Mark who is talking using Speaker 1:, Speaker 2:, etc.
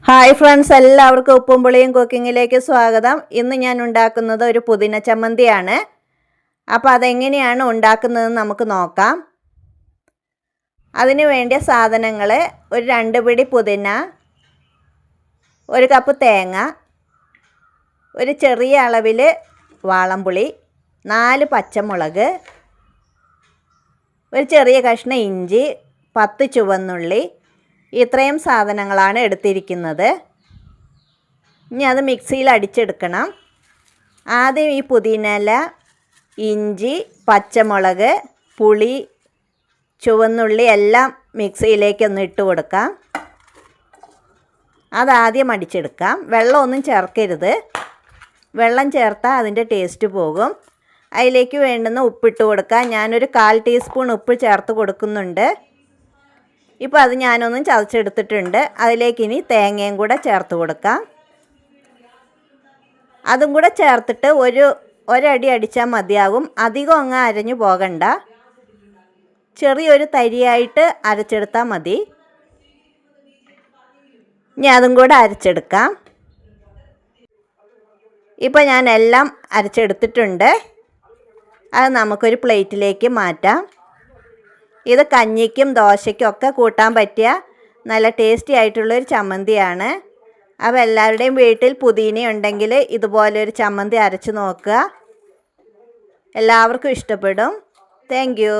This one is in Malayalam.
Speaker 1: ഹായ് ഫ്രണ്ട്സ്, എല്ലാവർക്കും ഉപ്പും പുളിയും കുക്കിങ്ങിലേക്ക് സ്വാഗതം. ഇന്ന് ഞാൻ ഉണ്ടാക്കുന്നത് ഒരു പുതിന ചമ്മന്തിയാണ്. അപ്പോൾ അതെങ്ങനെയാണ് ഉണ്ടാക്കുന്നതെന്ന് നമുക്ക് നോക്കാം. അതിന് വേണ്ടിയ സാധനങ്ങൾ: ഒരു 2 പിടി പുതിന, 1 കപ്പ് തേങ്ങ, ഒരു ചെറിയ അളവിൽ വാളംപുളി, 4 പച്ചമുളക്, ഒരു ചെറിയ കഷ്ണം ഇഞ്ചി, 10 ചുവന്നുള്ളി. ഇത്രയും സാധനങ്ങളാണ് എടുത്തിരിക്കുന്നത്. ഇനി അത് മിക്സിയിൽ അടിച്ചെടുക്കണം. ആദ്യം ഈ പുതിനയില, ഇഞ്ചി, പച്ചമുളക്, പുളി, ചുവന്നുള്ളി എല്ലാം മിക്സിയിലേക്ക് ഒന്ന് ഇട്ട് കൊടുക്കാം. അതാദ്യം അടിച്ചെടുക്കാം. വെള്ളമൊന്നും ചേർക്കരുത്. വെള്ളം ചേർത്താൽ അതിൻ്റെ ടേസ്റ്റ് പോകും. അതിലേക്ക് വേണ്ടുന്ന ഉപ്പിട്ട് കൊടുക്കാം. ഞാനൊരു 1/4 ടീസ്പൂൺ ഉപ്പ് ചേർത്ത് കൊടുക്കുന്നുണ്ട്. ഇപ്പോൾ അത് ഞാനൊന്നും ചതച്ചെടുത്തിട്ടുണ്ട്. അതിലേക്ക് ഇനി തേങ്ങയും കൂടെ ചേർത്ത് കൊടുക്കാം. അതും കൂടെ ചേർത്തിട്ട് ഒരടി അടിച്ചാൽ മതിയാകും. അധികം അങ്ങ് അരഞ്ഞു പോകണ്ട. ചെറിയൊരു തരിയായിട്ട് അരച്ചെടുത്താൽ മതി. ഇനി അതും കൂടെ അരച്ചെടുക്കാം. ഇപ്പോൾ ഞാൻ എല്ലാം അരച്ചെടുത്തിട്ടുണ്ട്. അത് നമുക്കൊരു പ്ലേറ്റിലേക്ക് മാറ്റാം. ഇത് കഞ്ഞിക്കും ദോശയ്ക്കും ഒക്കെ കൂട്ടാൻ പറ്റിയ നല്ല ടേസ്റ്റി ആയിട്ടുള്ളൊരു ചമ്മന്തിയാണ്. അപ്പോൾ എല്ലാവരുടെയും വീട്ടിൽ പുതിന ഉണ്ടെങ്കിൽ ഇതുപോലൊരു ചമ്മന്തി അരച്ച് നോക്കുക. എല്ലാവർക്കും ഇഷ്ടപ്പെടും. Thank you.